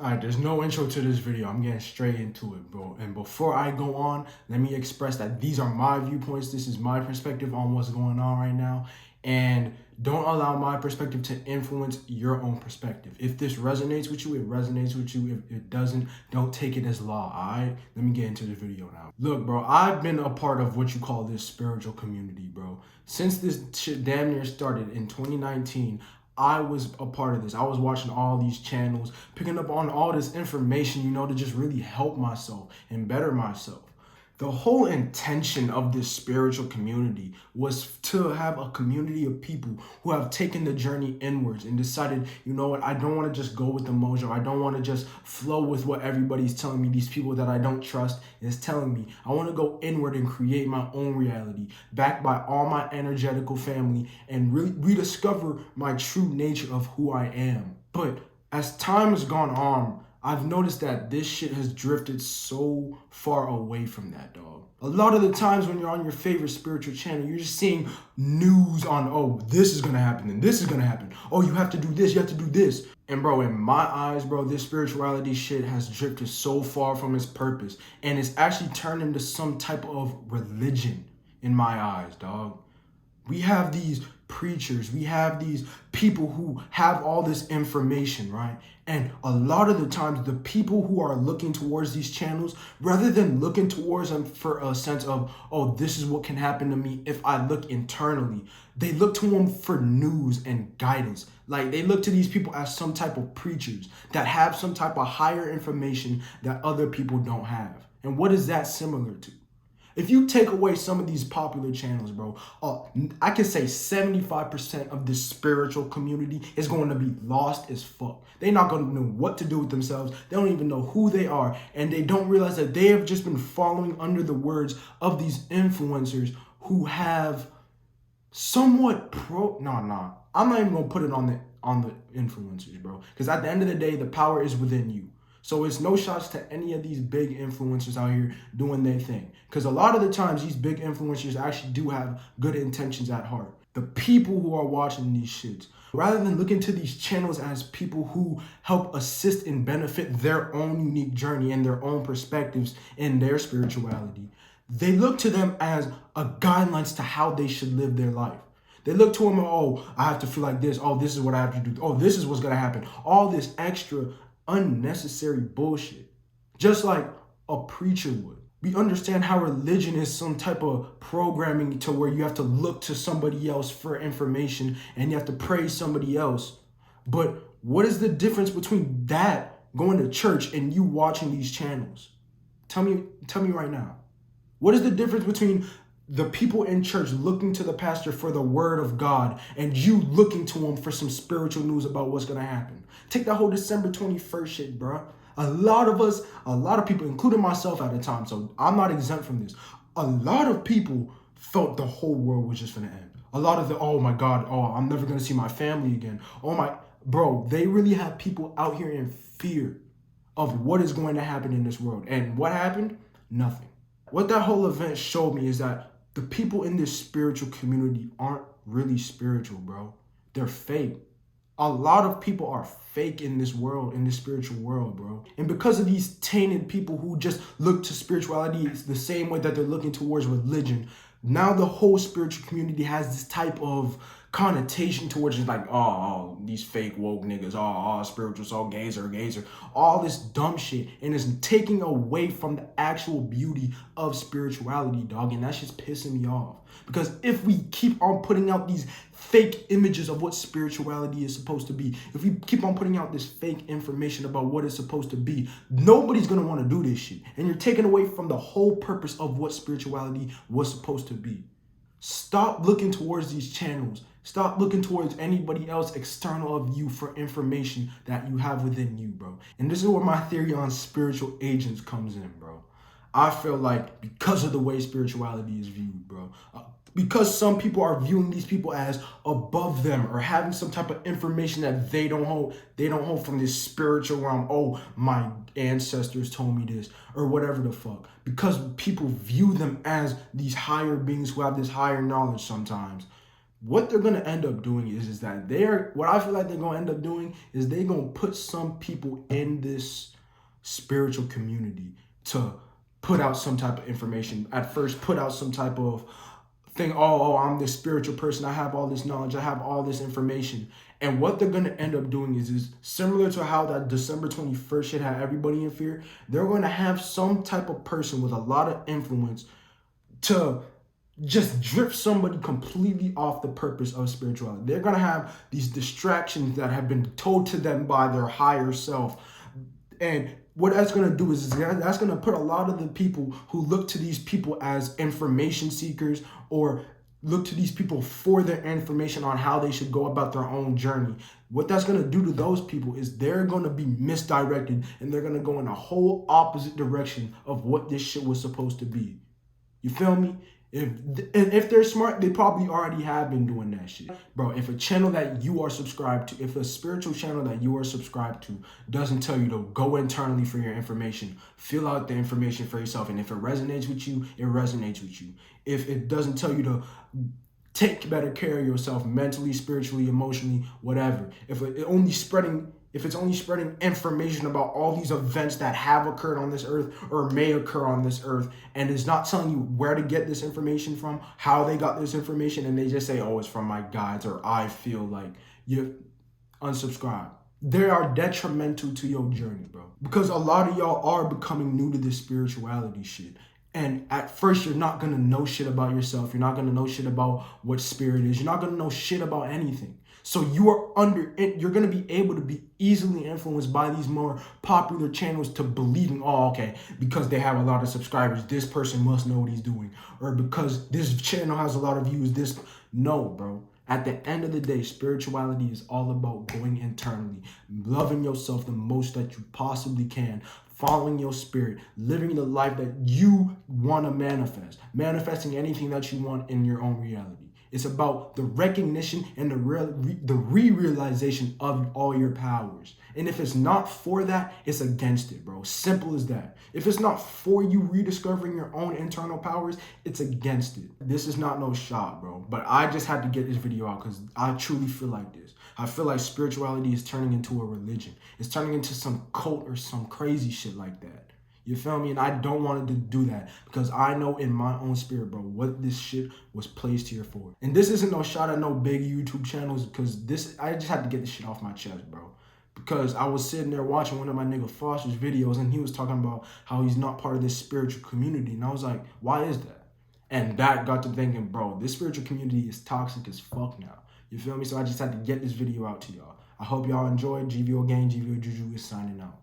All right, there's no intro to this video. I'm getting straight into it, bro. And before I go on, let me express that these are my viewpoints. This is my perspective on what's going on right now. And don't allow my perspective to influence your own perspective. If this resonates with you, it resonates with you. If it doesn't, don't take it as law, all right? Let me get into the video now. Look, bro, I've been a part of what you call this spiritual community, bro. Since this shit damn near started in 2019, I was a part of this. I was watching all these channels, picking up on all this information, to just really help myself and better myself. The whole intention of this spiritual community was to have a community of people who have taken the journey inwards and decided, you know what, I don't want to just go with the mojo. I don't want to just flow with what everybody's telling me. These people that I don't trust is telling me. I want to go inward and create my own reality, backed by all my energetical family, and really rediscover my true nature of who I am. But as time has gone on, I've noticed that this shit has drifted so far away from that, dog. A lot of the times when you're on your favorite spiritual channel, you're just seeing news on, oh, this is gonna happen and this is gonna happen. Oh, you have to do this, you have to do this. And bro, in my eyes, bro, this spirituality shit has drifted so far from its purpose. And it's actually turned into some type of religion in my eyes, dog. We have these preachers, we have these people who have all this information, right? And a lot of the times, the people who are looking towards these channels, rather than looking towards them for a sense of, oh, this is what can happen to me if I look internally, they look to them for news and guidance. Like, they look to these people as some type of preachers that have some type of higher information that other people don't have. And what is that similar to? If you take away some of these popular channels, bro, I can say 75% of this spiritual community is going to be lost as fuck. They're not going to know what to do with themselves. They don't even know who they are. And they don't realize that they have just been following under the words of these influencers who have somewhat I'm not even going to put it on the influencers, bro. Because at the end of the day, the power is within you. So it's no shots to any of these big influencers out here doing their thing. Because a lot of the times, these big influencers actually do have good intentions at heart. The people who are watching these shits, rather than looking to these channels as people who help assist and benefit their own unique journey and their own perspectives in their spirituality, they look to them as a guidelines to how they should live their life. They look to them, oh, I have to feel like this. Oh, this is what I have to do. Oh, this is what's going to happen. All this extra unnecessary bullshit, just like a preacher would. We understand how religion is some type of programming to where you have to look to somebody else for information and you have to praise somebody else. But what is the difference between that, going to church, and you watching these channels? Tell me right now. What is the difference between the people in church looking to the pastor for the word of God and you looking to him for some spiritual news about what's going to happen? Take that whole December 21st shit, bro. A lot of people, including myself at the time, so I'm not exempt from this. A lot of people thought the whole world was just going to end. A lot of oh my God, oh, I'm never going to see my family again. Bro, they really have people out here in fear of what is going to happen in this world. And what happened? Nothing. What that whole event showed me is that the people in this spiritual community aren't really spiritual, bro. They're fake. A lot of people are fake in this world, in this spiritual world, bro. And because of these tainted people who just look to spirituality the same way that they're looking towards religion, now the whole spiritual community has this type of connotation towards it, like, oh, these fake woke niggas, spiritual, so gazer, all this dumb shit, and it's taking away from the actual beauty of spirituality, dog, and that's just pissing me off. Because if we keep on putting out these fake images of what spirituality is supposed to be, if we keep on putting out this fake information about what it's supposed to be, nobody's going to want to do this shit. And you're taking away from the whole purpose of what spirituality was supposed to be. Stop looking towards these channels. Stop looking towards anybody else external of you for information that you have within you, bro. And this is where my theory on spiritual agents comes in, bro. I feel like because of the way spirituality is viewed, bro, because some people are viewing these people as above them or having some type of information that they don't hold from this spiritual realm. Oh, my ancestors told me this or whatever the fuck. Because people view them as these higher beings who have this higher knowledge sometimes. what they're going to end up doing is that what I feel like they're going to end up doing is they're going to put some people in this spiritual community to put out some type of information. At first, put out some type of thing, oh, I'm this spiritual person, I have all this knowledge, I have all this information. And what they're going to end up doing is similar to how that December 21st shit had everybody in fear. They're going to have some type of person with a lot of influence to just drift somebody completely off the purpose of spirituality. They're going to have these distractions that have been told to them by their higher self. And what that's going to do is that's going to put a lot of the people who look to these people as information seekers or look to these people for their information on how they should go about their own journey. What that's going to do to those people is they're going to be misdirected and they're going to go in a whole opposite direction of what this shit was supposed to be. You feel me? If they're smart, they probably already have been doing that shit. Bro, if a channel that you are subscribed to, if a spiritual channel that you are subscribed to doesn't tell you to go internally for your information, fill out the information for yourself. And if it resonates with you, it resonates with you. If it doesn't tell you to take better care of yourself mentally, spiritually, emotionally, whatever. If it's only spreading information about all these events that have occurred on this earth or may occur on this earth, and is not telling you where to get this information from, how they got this information, and they just say, oh, it's from my guides, or I feel like, you unsubscribe. They are detrimental to your journey, bro. Because a lot of y'all are becoming new to this spirituality shit. And at first, you're not going to know shit about yourself. You're not going to know shit about what spirit is. You're not going to know shit about anything. So you're going to be able to be easily influenced by these more popular channels to believing, oh, okay, because they have a lot of subscribers, this person must know what he's doing. Or because this channel has a lot of views, no, bro. At the end of the day, spirituality is all about going internally, loving yourself the most that you possibly can, following your spirit, living the life that you want to manifesting anything that you want in your own reality. It's about the recognition and the re-realization of all your powers. And if it's not for that, it's against it, bro. Simple as that. If it's not for you rediscovering your own internal powers, it's against it. This is not no shot, bro. But I just had to get this video out because I truly feel like this. I feel like spirituality is turning into a religion. It's turning into some cult or some crazy shit like that. You feel me? And I don't want to do that because I know in my own spirit, bro, what this shit was placed here for. And this isn't no shot at no big YouTube channels because I just had to get this shit off my chest, bro. Because I was sitting there watching one of my nigga Foster's videos and he was talking about how he's not part of this spiritual community. And I was like, why is that? And that got to thinking, bro, this spiritual community is toxic as fuck now. You feel me? So I just had to get this video out to y'all. I hope y'all enjoyed. GVO Gang, GVO Juju is signing out.